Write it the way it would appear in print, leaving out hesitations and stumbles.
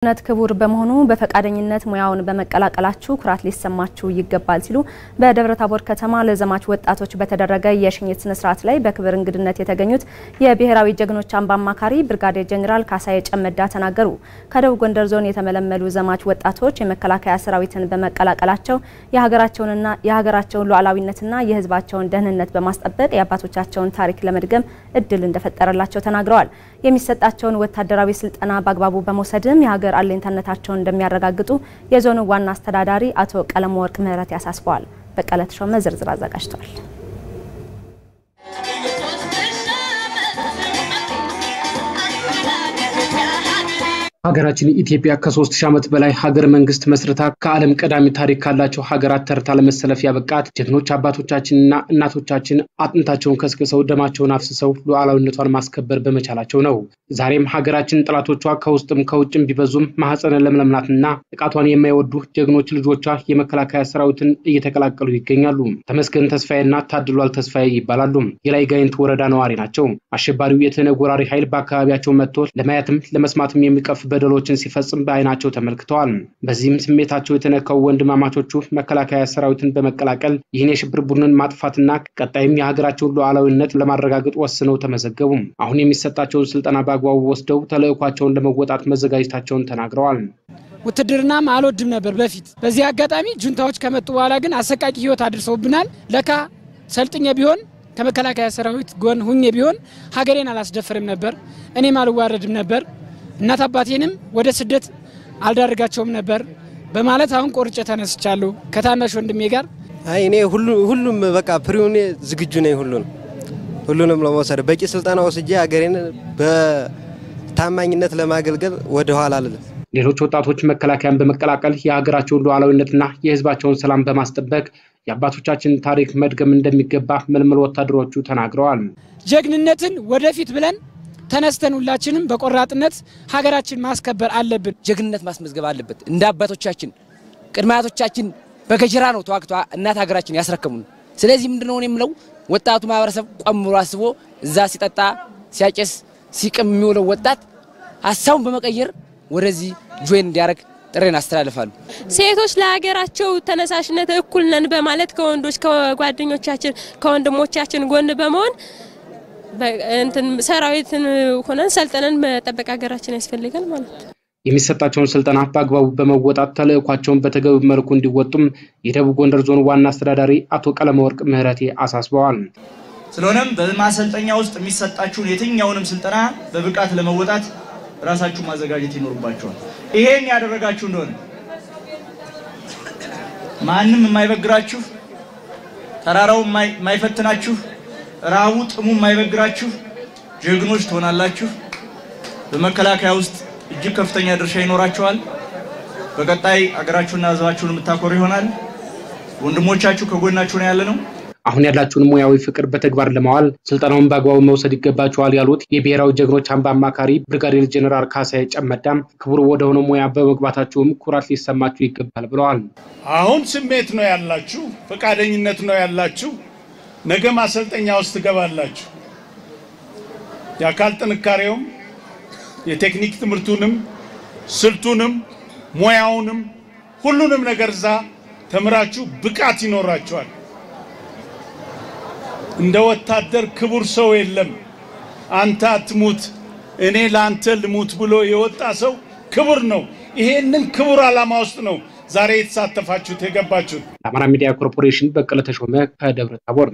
ነት ክቡር በመሆኑ በፈቃደኝነት ሙያውን በመቀላቀላችሁ ኩራት ሊሰማችሁ ይገባል ሲሉ በደብረ ታቦር ከተማ ለዘማች ወጣቶች በተደረገ የሽኝት ስነ ስርዓት ላይ በክብር እንግድነት የተገኙት የብሔራዊ ጀግኖች አምባ አማካሪ ብርጋዴር ጄኔራል ካሳዬ ጨመዳ ተናገሩ። ከደቡብ ጎንደር ዞን የተመለመሉ ዘማች ወጣቶች የመከላከያ ሰራዊትን በመቀላቀላቸው የሀገራቸውን ሉዓላዊነትና የህዝባቸውን ደህንነት በማስጠበቅ የአባቶቻቸውን ታሪክ ለመድገም እድል እንደፈጠረላቸው ተናግረዋል። የሚሰጣቸውን ወታደራዊ ስልጠና በአግባቡ በመውሰድም የሀገር አለኝታነታቸውን እንደሚያረጋግጡ የዞኑ ዋና አስተዳዳሪ አቶ ቀለመወርቅ ምህረት ያሳስበዋል። በቀለ ተሾመ ዝርዝር አዘጋጅቷል። ሀገራችን ኢትዮጵያ ከ3000 ዓመት በላይ ሀገር መንግስት መስርታ ከዓለም ቀዳሚ ታሪክ ካላቸው ሀገራት ተርታ ለመሰለፍ ያበቃት ጀግኖች አባቶቻችንና እናቶቻችን አጥንታቸውን ከስክሰው ደማቸውን አፍስሰው ሉዓላዊነቷን ማስከበር በመቻላቸው ነው። ዛሬም ሀገራችን ጥላቶቿ ከውስጥም ከውጭም ቢበዙም ማህፀነ ለምለምናትና ጥቃቷን የማይወዱ ጀግኖች ልጆቿ የመከላከያ ሰራዊትን እየተቀላቀሉ ይገኛሉ። ተመስገን ተስፋዬና ታድሏል ተስፋዬ ይባላሉ። የላይ ጋይንት ወረዳ ነዋሪ ናቸው። አሸባሪው የተነጎራሪ ኃይል በአካባቢያቸው መጥቶ ለማየትም ለመስማትም የሚቀፍ በደሎችን ሲፈጽም በአይናቸው ተመልክተዋል። በዚህም ስሜታቸው የተነካው ወንድማማቾቹ መከላከያ ሰራዊትን በመቀላቀል ይህን የሽብር ቡድንን ማጥፋትና ቀጣይም የሀገራቸውን ሉዓላዊነት ለማረጋገጥ ወስነው ተመዘገቡ። አሁን የሚሰጣቸውን ስልጠና በአግባቡ ወስደው ተልዕኳቸውን ለመወጣት መዘጋጀታቸውን ተናግረዋል። ውትድርናም አልወድም ነበር በፊት። በዚህ አጋጣሚ ጁንታዎች ከመጡ በኋላ ግን አሰቃቂ ህይወት አድርሰውብናል። ለካ ሰልጥኛ ቢሆን ከመከላከያ ሰራዊት ጎን ሁኜ ቢሆን ሀገሬን አላስደፈርም ነበር፣ እኔም አልዋረድም ነበር፣ እናት አባቴንም ወደ ስደት አልዳርጋቸውም ነበር በማለት አሁን ቆርጬ ተነስቻለሁ ከታናሽ ወንድሜ ጋር። እኔ ሁሉም በቃ ፕሪውን ዝግጁ ነኝ። ሁሉንም ለመውሰድ በቂ ስልጠና ወስጄ ሀገሬን በታማኝነት ለማገልገል ወደ ኋላ አልልም። ሌሎች ወጣቶች መከላከያን በመቀላቀል የሀገራቸውን ሉዓላዊነትና የህዝባቸውን ሰላም በማስጠበቅ የአባቶቻችን ታሪክ መድገም እንደሚገባ መልመል ወታደሮቹ ተናግረዋል። ጀግንነትን ወደፊት ብለን ተነስተን ሁላችንም በቆራጥነት ሀገራችን ማስከበር አለብን። ጀግንነት ማስመዝገብ አለበት። እንደ አባቶቻችን ቅድማቶቻችን በገጀራ ነው ተዋግቷ እናት ሀገራችን ያስረከሙን። ስለዚህ ምንድነው የምለው ወጣቱ ማህበረሰብ ቆምሮ አስቦ እዛ ሲጠጣ ሲያጨስ ሲቅም የሚውለው ወጣት ሐሳቡን በመቀየር ወደዚህ ጆይን እንዲያረግ ጥሬን አስተላልፋለሁ። ሴቶች ለሀገራቸው ተነሳሽነት እኩል ነን በማለት ከወንዶች ከጓደኞቻችን ከወንድሞቻችን ጎን በመሆን ሰራዊትን ሆነን ሰልጠነን መጠበቅ ሀገራችን ያስፈልጋል ማለት ነው። የሚሰጣቸውን ስልጠና በአግባቡ በመወጣት ተልዕኳቸውን በተገቢው መልኩ እንዲወጡም የደቡብ ጎንደር ዞን ዋና አስተዳዳሪ አቶ ቀለመወርቅ ምህረት አሳስበዋል። ስለሆነም በማሰልጠኛ ውስጥ የሚሰጣችሁን የትኛውንም ስልጠና በብቃት ለመወጣት ራሳችሁ ማዘጋጀት ይኖርባችኋል። ይሄን ያደረጋችሁ እንደሆነ ማንንም የማይበግራችሁ ተራራው የማይፈትናችሁ ራው ጥሙ የማይበግራችሁ ጀግኖች ትሆናላችሁ። በመከላከያ ውስጥ እጅግ ከፍተኛ ድርሻ ይኖራችኋል። በቀጣይ አገራችሁና ህዝባችሁን የምታኮሩ ይሆናል። ወንድሞቻችሁ ከጎናችሁ ነው ያለነው። አሁን ያላችሁን ሙያዊ ፍቅር በተግባር ለማዋል ስልጠናውን በአግባቡ መውሰድ ይገባችኋል ያሉት የብሔራዊ ጀግኖች አምባ አማካሪ ብርጋዴር ጄኔራል ካሳዬ ጨመዳም ክቡር ወደሆነው ሙያ በመግባታችሁም ኩራት ሊሰማችሁ ይገባል ብለዋል። አሁን ስሜት ነው ያላችሁ፣ ፈቃደኝነት ነው ያላችሁ። ነገ ማሰልጠኛ ውስጥ ትገባላችሁ። የአካል ጥንካሬውም የቴክኒክ ትምህርቱንም ስልቱንም ሙያውንም ሁሉንም ነገር ዛ ተምራችሁ ብቃት ይኖራችኋል። እንደ ወታደር ክቡር ሰው የለም። አንተ አትሙት እኔ ላንተ ልሙት ብሎ የወጣ ሰው ክቡር ነው። ይሄንን ክቡር ዓላማ ውስጥ ነው ዛሬ የተሳተፋችሁት የገባችሁት። አማራ ሚዲያ ኮርፖሬሽን በቀለ ተሾመ ከደብረ ታቦር